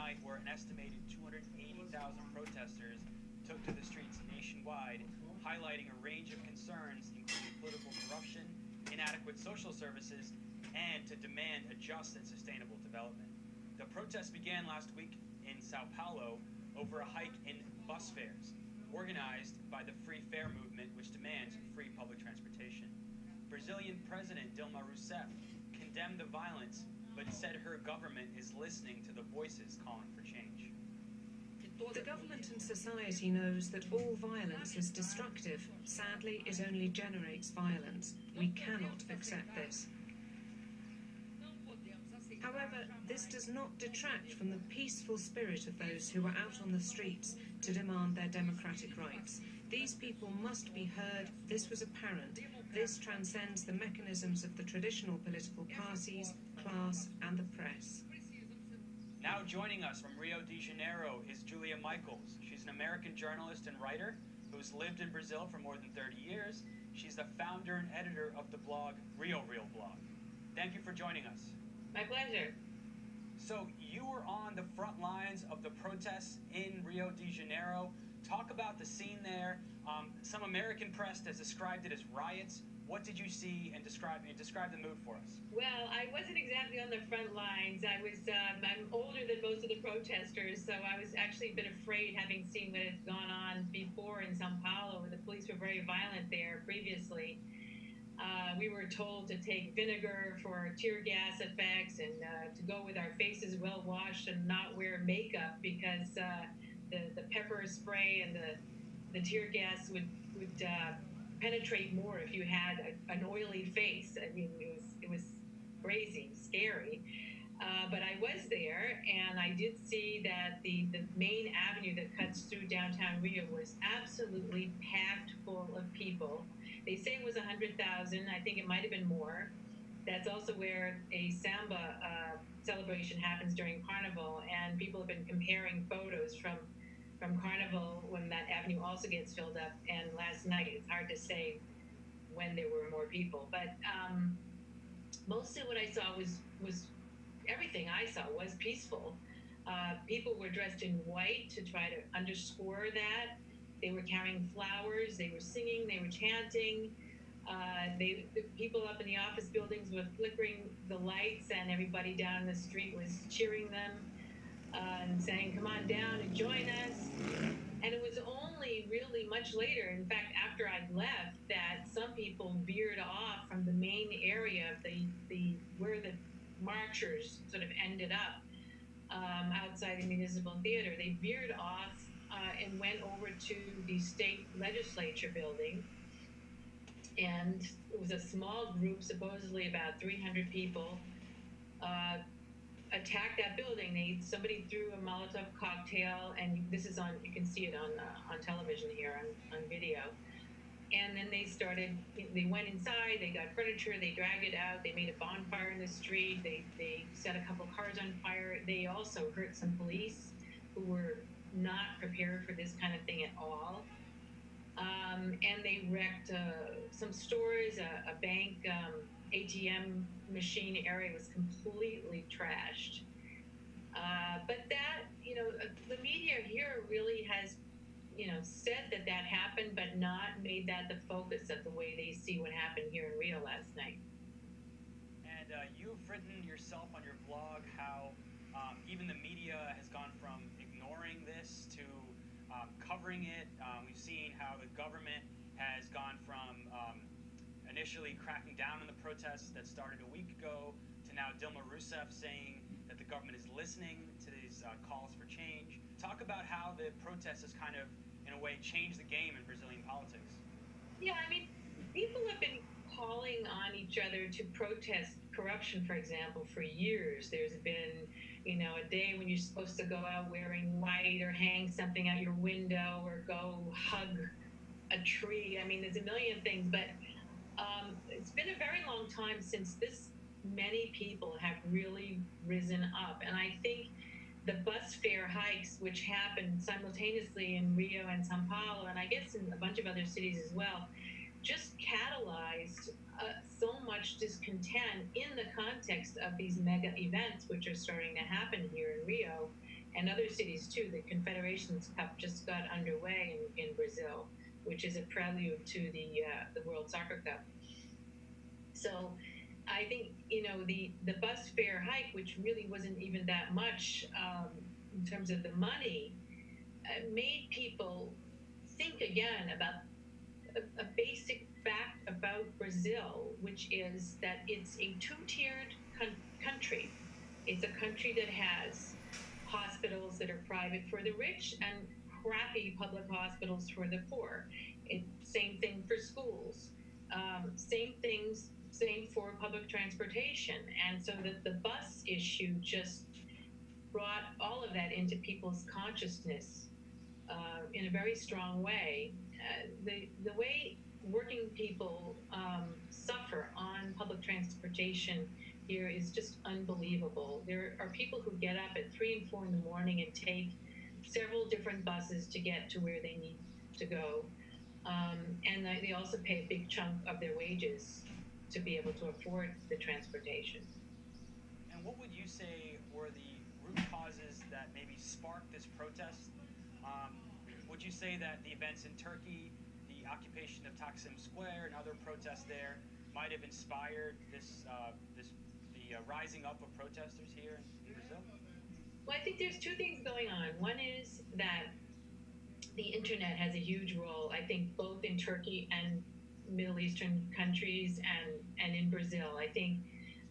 night where an estimated 280,000 protesters took to the streets nationwide, highlighting a range of concerns, including political corruption, inadequate social services, and to demand a just and sustainable development. The protests began last week in Sao Paulo over a hike in bus fares, organized by the Free Fare movement, which demands free public transportation. Brazilian President Dilma Rousseff condemned the violence, but said her government is listening to the voices calling for change. The government and society knows that all violence is destructive. Sadly, it only generates violence. We cannot accept this. However, this does not detract from the peaceful spirit of those who are out on the streets to demand their democratic rights. These people must be heard. This was apparent. This transcends the mechanisms of the traditional political parties, class, and the press. Now joining us from Rio de Janeiro is Julia Michaels. She's an American journalist and writer who's lived in Brazil for more than 30 years. She's the founder and editor of the blog Rio Real Blog. Thank you for joining us. My pleasure. So you were on the front lines of the protests in Rio de Janeiro. Talk about the scene there. Some American press has described it as riots. What did you see, and describe the mood for us? Well, I wasn't exactly on the front lines. I'm older than most of the protesters, so I was actually a bit afraid, having seen what had gone on before in Sao Paulo, where the police were very violent there previously. We were told to take vinegar for tear gas effects, and to go with our faces well washed and not wear makeup, because the pepper spray and the tear gas would penetrate more if you had an oily face. I mean, it was crazy, scary. But I was there, and I did see that the main avenue that cuts through downtown Rio was absolutely packed full of people. They say it was 100,000. I think it might have been more. That's also where a samba celebration happens during Carnival, and people have been comparing photos from Carnival when that avenue also gets filled up, and last night. It's hard to say when there were more people, but mostly what I saw was everything I saw was peaceful. People were dressed in white to try to underscore that. They were carrying flowers, they were singing, they were chanting. The people up in the office buildings were flickering the lights, and everybody down the street was cheering them and saying, "Come on down and join us." And it was only really much later, in fact, after I left, that some people veered off from the main area of where the marchers sort of ended up outside the Municipal Theater. They veered off and went over to the state legislature building. And it was a small group, supposedly about 300 people, attacked that building. Somebody threw a Molotov cocktail, and this is on, you can see it on television here, on video. And then they went inside, they got furniture, they dragged it out, they made a bonfire in the street, they set a couple cars on fire. They also hurt some police who were not prepared for this kind of thing at all. And they wrecked some stores, a bank, ATM machine area was completely trashed. But that, the media here really has, said that happened, but not made that the focus of the way they see what happened here in Rio last night. And you've written yourself on your blog how even the media has gone from ignoring this to covering it. We've seen how the government has gone from initially cracking down on the protests that started a week ago to now Dilma Rousseff saying that the government is listening to these calls for change. Talk about how the protests has kind of, in a way, changed the game in Brazilian politics. Yeah, I mean, people have been calling on each other to protest corruption, for example, for years. There's been, a day when you're supposed to go out wearing white or hang something out your window or go hug a tree. I mean, there's a million things, but it's been a very long time since this many people have really risen up. And I think the bus fare hikes, which happened simultaneously in Rio and Sao Paulo, and I guess in a bunch of other cities as well, just catalyzed so much discontent in the context of these mega events, which are starting to happen here in Rio. and other cities too. The Confederations Cup just got underway in Brazil, which is a prelude to the World Soccer Cup. So I think, the bus fare hike, which really wasn't even that much in terms of the money, made people think again about a basic fact about Brazil, which is that it's a two-tiered country. It's a country that has hospitals that are private for the rich and crappy public hospitals for the poor. Same thing for schools. Same for public transportation. And so that the bus issue just brought all of that into people's consciousness in a very strong way. The way working people suffer on public transportation here is just unbelievable. There are people who get up at 3 and 4 in the morning and take several different buses to get to where they need to go. And they also pay a big chunk of their wages to be able to afford the transportation. And what would you say were the root causes that maybe sparked this protest? Would you say that the events in Turkey, the occupation of Taksim Square, and other protests there might have inspired the rising up of protesters here in Brazil? Well, I think there's two things going on. One is that the internet has a huge role, I think, both in Turkey and Middle Eastern countries and in Brazil. I think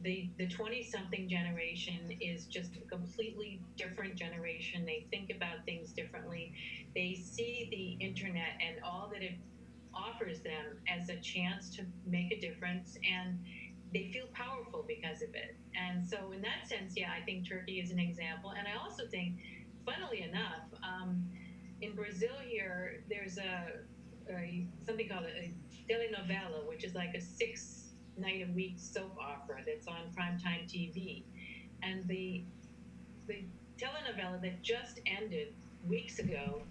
the 20-something generation is just a completely different generation. They think about things differently. They see the internet and all that it offers them as a chance to make a difference, and they feel powerful because of it. And so in that sense, yeah, I think Turkey is an example. And I also think, funnily enough, in Brazil here, there's something called a telenovela, which is like a 6-night-a-week soap opera that's on primetime TV. And the telenovela that just ended weeks ago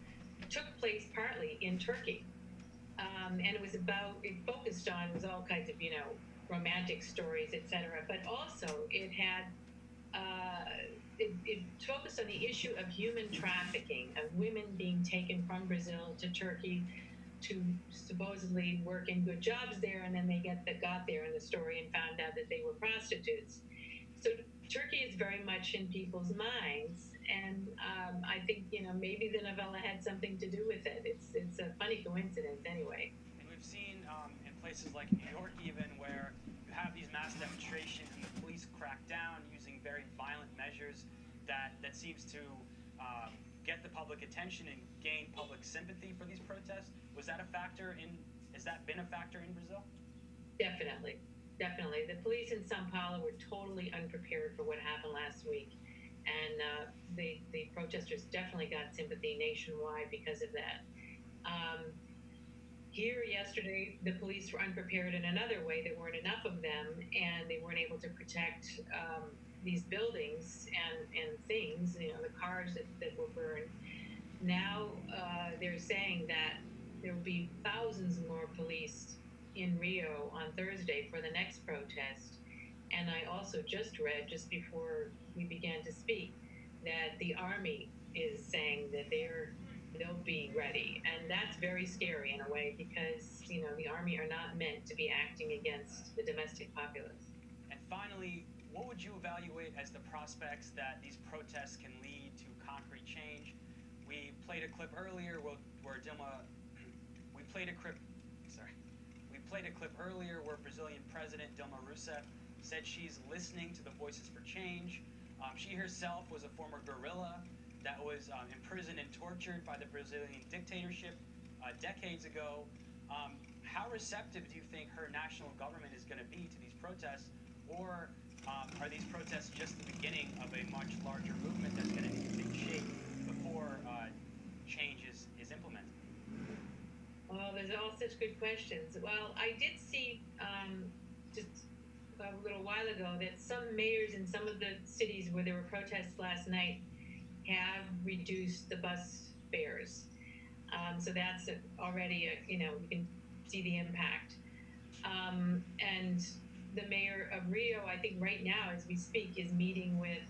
took place partly in Turkey. And it focused on, it was all kinds of, romantic stories, etc. But also it had, it focused on the issue of human trafficking, of women being taken from Brazil to Turkey to supposedly work in good jobs there, and then they got there in the story and found out that they were prostitutes. So Turkey is very much in people's minds, and I think maybe the novella had something to do with it. It's a funny coincidence, anyway. And we've seen in places like New York, even where you have these mass demonstrations and the police crack down using very violent measures that seems to get the public attention and gain public sympathy for these protests. Was that a factor has that been a factor in Brazil? Definitely. The police in Sao Paulo were totally unprepared for what happened last week. And the protesters definitely got sympathy nationwide because of that. Here yesterday, the police were unprepared in another way. There weren't enough of them, and they weren't able to protect these buildings and things, the cars that were burned. Now they're saying that there will be thousands more police in Rio on Thursday for the next protest. And I also just read, just before we began to speak, that the Army is saying that they'll be ready. And that's very scary in a way, because, the Army are not meant to be acting against the domestic populace. And finally, what would you evaluate as the prospects that these protests can lead to concrete change? We played a clip earlier where where Brazilian President Dilma Rousseff said she's listening to the voices for change. She herself was a former guerrilla that was imprisoned and tortured by the Brazilian dictatorship decades ago. How receptive do you think her national government is going to be to these protests? Or are these protests just the beginning of a much larger movement that's going to take shape before change is implemented? Oh, there's all such good questions. Well, I did see just a little while ago that some mayors in some of the cities where there were protests last night have reduced the bus fares. So that's already, you can see the impact. And the mayor of Rio, I think right now as we speak, is meeting with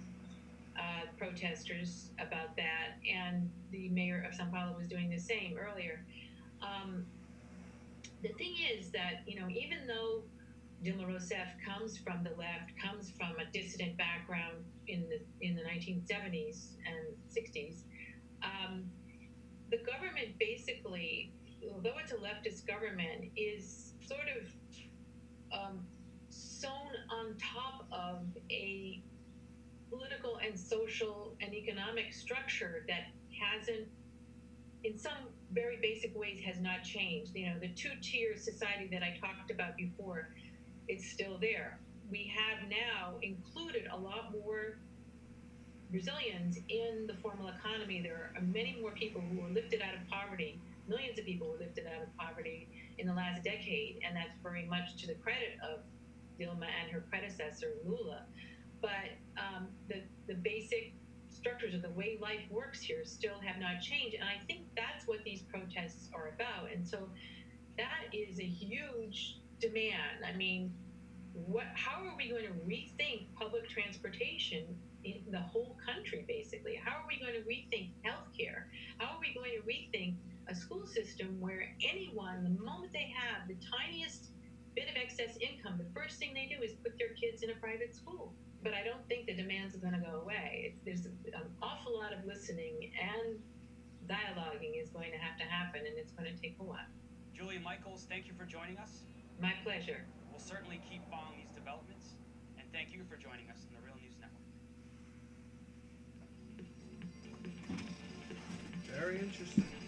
protesters about that, and the mayor of Sao Paulo was doing the same earlier. The thing is that, even though Dilma Rousseff comes from the left, comes from a dissident background in the 1970s and 60s, the government basically, although it's a leftist government, is sort of sewn on top of a political and social and economic structure that hasn't, in some very basic ways, has not changed. The two-tier society that I talked about before, it's still there. We have now included a lot more Brazilians in the formal economy. There are many more people who were lifted out of poverty. Millions of people were lifted out of poverty in the last decade, and that's very much to the credit of Dilma and her predecessor, Lula. But the basic structures of the way life works here still have not changed, and I think that's what these protests are about. And so that is a huge demand. I mean, how are we going to rethink public transportation in the whole country, basically? How are we going to rethink healthcare? How are we going to rethink a school system where anyone, the moment they have the tiniest bit of excess income, the first thing they do is put their kids in a private school? But I don't think the demands are going to go away. There's an awful lot of listening and dialoguing is going to have to happen, and it's going to take a while. Julia Michaels, thank you for joining us. My pleasure. We'll certainly keep following these developments, and thank you for joining us on the Real News Network. Very interesting.